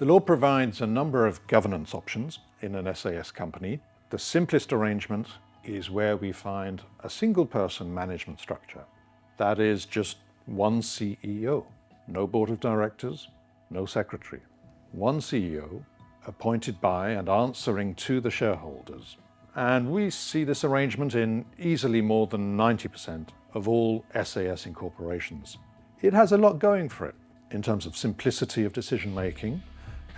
The law provides a number of governance options in an SAS company. The simplest arrangement is where we find a single-person management structure. That is just one CEO, no board of directors, no secretary. One CEO appointed by and answering to the shareholders. And we see this arrangement in easily more than 90% of all SAS incorporations. It has a lot going for it in terms of simplicity of decision-making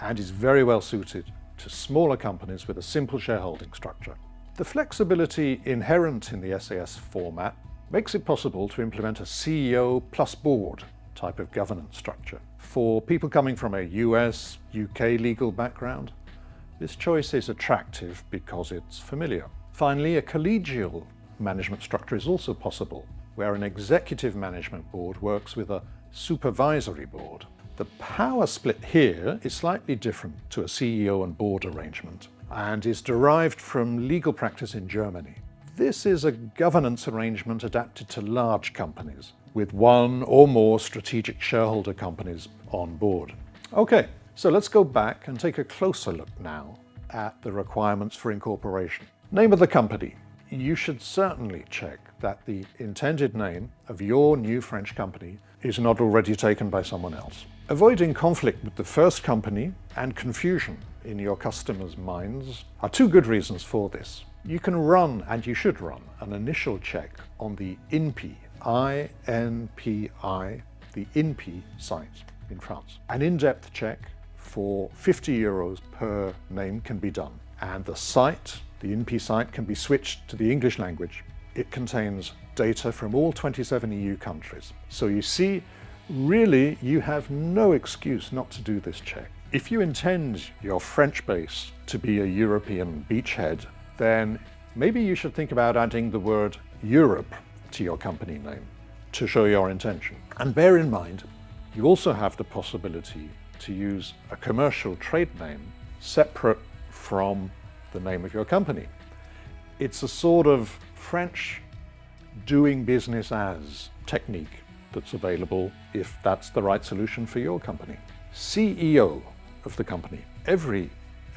and is very well suited to smaller companies with a simple shareholding structure. The flexibility inherent in the SAS format makes it possible to implement a CEO plus board type of governance structure. For people coming from a US, UK legal background, this choice is attractive because it's familiar. Finally, a collegial management structure is also possible, where an executive management board works with a supervisory board. The power split here is slightly different to a CEO and board arrangement and is derived from legal practice in Germany. This is a governance arrangement adapted to large companies with one or more strategic shareholder companies on board. Okay, so let's go back and take a closer look now at the requirements for incorporation. Name of the company. You should certainly check that the intended name of your new French company is not already taken by someone else. Avoiding conflict with the first company and confusion in your customers' minds are two good reasons for this. You can run, and you should run, an initial check on the INPI, I-N-P-I, the INPI site in France. An in-depth check for 50 euros per name can be done. And the site, the INPI site, can be switched to the English language. It contains data from all 27 EU countries. So you see, really, you have no excuse not to do this check. If you intend your French base to be a European beachhead, then maybe you should think about adding the word Europe to your company name to show your intention. And bear in mind, you also have the possibility to use a commercial trade name separate from the name of your company. It's a sort of French doing business as technique that's available if that's the right solution for your company. CEO of the company. Every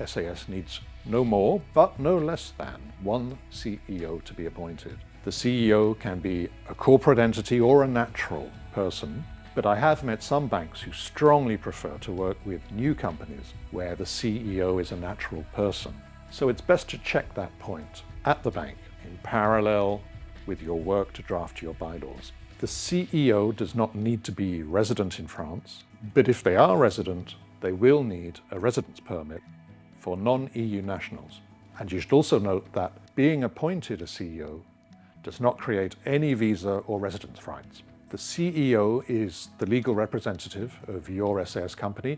SAS needs no more, but no less than one CEO to be appointed. The CEO can be a corporate entity or a natural person, but I have met some banks who strongly prefer to work with new companies where the CEO is a natural person. So it's best to check that point at the bank in parallel with your work to draft your bylaws. The CEO does not need to be resident in France, but if they are resident, they will need a residence permit for non-EU nationals. And you should also note that being appointed a CEO does not create any visa or residence rights. The CEO is the legal representative of your SAS company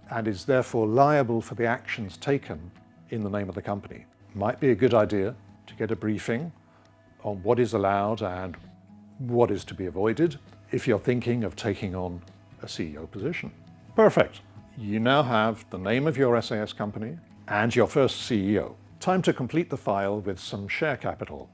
and is therefore liable for the actions taken in the name of the company. Might be a good idea to get a briefing on what is allowed and what is to be avoided if you're thinking of taking on a CEO position. Perfect. You now have the name of your SAS company and your first CEO. Time to complete the file with some share capital.